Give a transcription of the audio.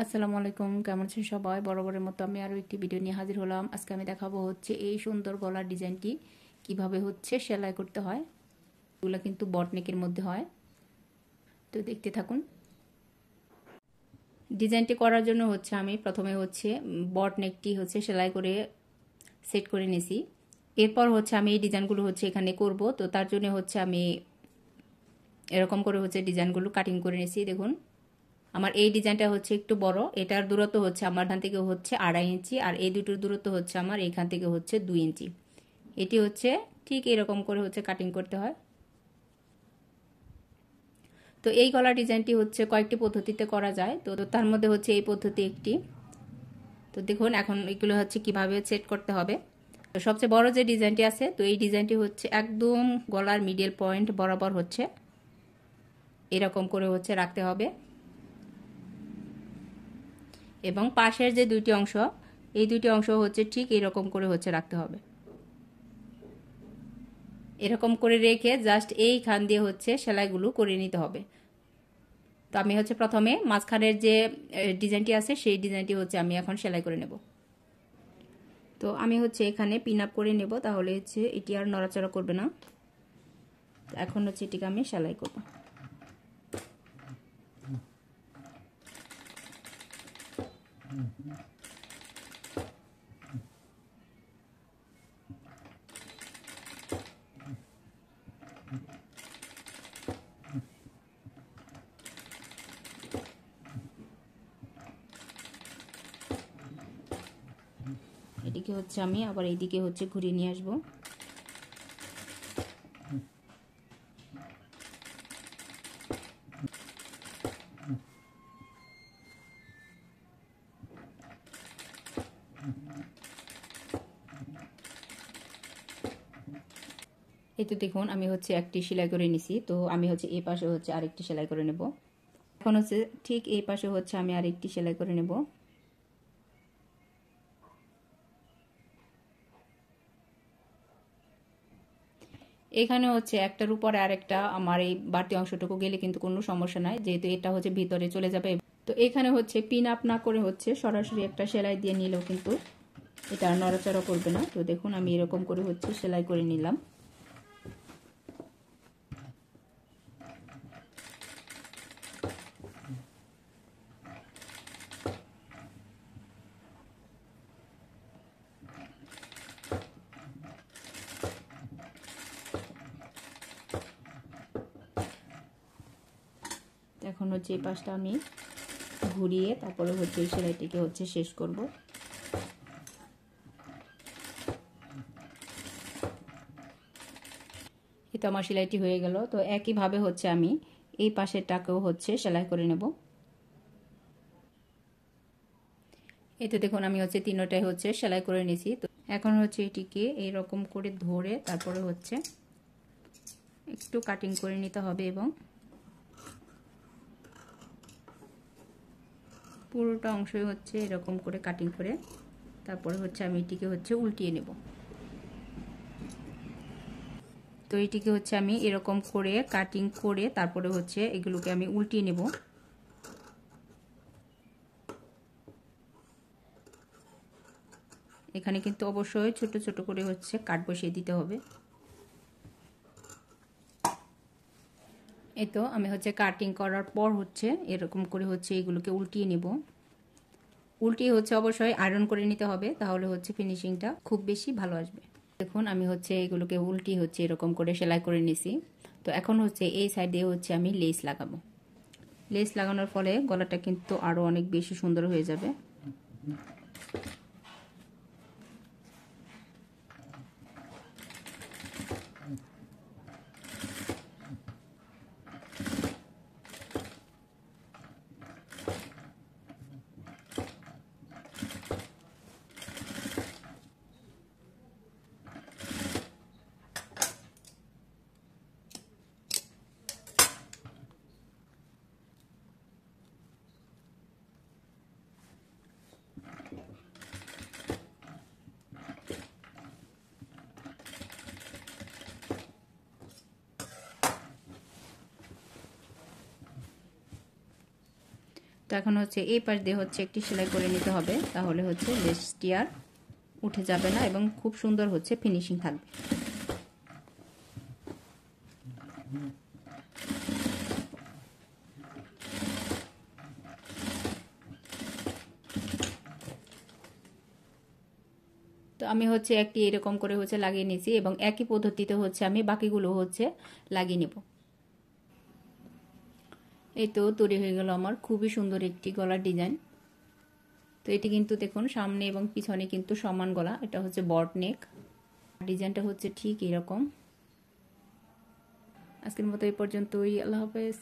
আসসালামু আলাইকুম, কেমন আছেন সবাই? বরাবরের মতো আমি আরও একটি ভিডিও নিয়ে হাজির হলাম। আজকে আমি দেখাবো হচ্ছে এই সুন্দর গলার ডিজাইনটি কিভাবে হচ্ছে সেলাই করতে হয়। এগুলো কিন্তু বটনেকের মধ্যে হয়, তো দেখতে থাকুন। ডিজাইনটি করার জন্য হচ্ছে আমি প্রথমে হচ্ছে বটনেকটি হচ্ছে সেলাই করে সেট করে নিয়েছি। এরপর হচ্ছে আমি এই ডিজাইনগুলো হচ্ছে এখানে করব, তো তার জন্য হচ্ছে আমি এরকম করে হচ্ছে ডিজাইনগুলো কাটিং করে নিয়েছি। দেখুন, আমার এই ডিজাইনটা হচ্ছে একটু বড়, এটার দূরত্ব হচ্ছে আমার এখান থেকে হচ্ছে 2.5 ইঞ্চি, আর এই দুটোর দূরত্ব হচ্ছে আমার এইখান থেকে হচ্ছে 2 ইঞ্চি। এটি হচ্ছে ঠিক এরকম করে হচ্ছে কাটিং করতে হয়। তো এই গলার ডিজাইনটি হচ্ছে কয়েকটি পদ্ধতিতে করা যায়, তো তার মধ্যে হচ্ছে এই পদ্ধতি একটি। তো দেখুন এখন এগুলো হচ্ছে কিভাবে সেট করতে হবে। তো সবচেয়ে বড় যে ডিজাইনটি আছে, তো এই ডিজাইনটি হচ্ছে একদম গলার মিডল পয়েন্ট বরাবর হচ্ছে এরকম করে হচ্ছে রাখতে হবে, এবং পাশের যে দুইটি অংশ, এই দুইটি অংশ হচ্ছে ঠিক এরকম করে হচ্ছে রাখতে হবে। এরকম করে রেখে জাস্ট এইখান দিয়ে হচ্ছে সেলাইগুলো করে নিতে হবে। তো আমি হচ্ছে প্রথমে মাঝখানের যে ডিজাইনটি আছে সেই ডিজাইনটি হচ্ছে আমি এখন সেলাই করে নেব। তো আমি হচ্ছে এখানে পিন আপ করে নেব, তাহলে হচ্ছে এটি আর নড়াচড়া করবে না। এখন হচ্ছে এটিকে আমি সেলাই করব। এদিকে হচ্ছে আমি আবার এইদিকে হচ্ছে ঘুরিয়ে নিয়ে আসবো। এই তো দেখুন আমি হচ্ছে একটি সেলাই করে নিছি, তো আমি হচ্ছে এই পাশে হচ্ছে আরেকটি সেলাই করে নেব। এখন হচ্ছে ঠিক এই পাশে হচ্ছে আমি আরেকটি সেলাই করে নেব। এখানে হচ্ছে একটার উপরে আরেকটা আমার এই বাড়তি অংশটুকু গেলে কিন্তু কোনো সমস্যা নাই, যেহেতু এটা হচ্ছে ভিতরে চলে যাবে। তো এখানে হচ্ছে পিন আপ না করে হচ্ছে সরাসরি একটা সেলাই দিয়ে নিলেও কিন্তু এটা নড়াচড়া করবে না। তো দেখুন আমি এরকম করে হচ্ছে সেলাই করে নিলাম। এখন হচ্ছে এই পাশটা আমি ঘুরিয়ে তারপরে হচ্ছে এই সেলাইটিকে হচ্ছে শেষ করব। এই তো আমার সেলাইটি হয়ে গেল। তো একইভাবে হচ্ছে আমি এই পাশেরটাকেও হচ্ছে সেলাই করে নেব। এই তো দেখুন আমি হচ্ছে তিনটাই হচ্ছে সেলাই করে নিয়েছি। তো এখন হচ্ছে এটিকে এইরকম করে ধরে তারপরে হচ্ছে একটু কাটিং করে নিতে হবে, এবং পুরোটা অংশই হচ্ছে এরকম করে কাটিং করে তারপরে হচ্ছে আমি এটিকে হচ্ছে উল্টিয়ে নেব। তো এটিকে হচ্ছে আমি এরকম করে কাটিং করে তারপরে হচ্ছে এগুলোকে আমি উল্টিয়ে নেব। এখানে কিন্তু অবশ্যই ছোট ছোট করে হচ্ছে কাট বসিয়ে দিতে হবে। এই তো আমি হচ্ছে কাটিং করার পর হচ্ছে এরকম করে হচ্ছে এগুলোকে উল্টিয়ে নেব। উল্টিয়ে হচ্ছে অবশ্যই আয়রন করে নিতে হবে, তাহলে হচ্ছে ফিনিশিংটা খুব বেশি ভালো আসবে। দেখুন আমি হচ্ছে এগুলোকে উল্টিয়ে হচ্ছে এরকম করে সেলাই করে নিছি। তো এখন হচ্ছে এই সাইডে হচ্ছে আমি লেস লাগাবো। লেস লাগানোর ফলে গলাটা কিন্তু আরো অনেক বেশি সুন্দর হয়ে যাবে। এখন হচ্ছে এই পাশ দিয়ে হচ্ছে একটি সেলাই করে নিতে হবে, তাহলে হচ্ছে লেসটি আর উঠে যাবে না এবং খুব সুন্দর হচ্ছে ফিনিশিং থাকবে। তো আমি হচ্ছে একটি এরকম করে হচ্ছে লাগিয়ে নিয়েছি এবং একই পদ্ধতিতে হচ্ছে আমি বাকিগুলো হচ্ছে লাগিয়ে নেব। এই তো তৈরি হয়ে গেল আমার খুবই সুন্দর একটি গলার ডিজাইন। তো এটি কিন্তু দেখুন সামনে এবং পিছনে কিন্তু সমান গলা, এটা হচ্ছে বট নেক। ডিজাইনটা হচ্ছে ঠিক এরকম। আজকের মতো এই পর্যন্তই, আল্লাহ হাফেজ।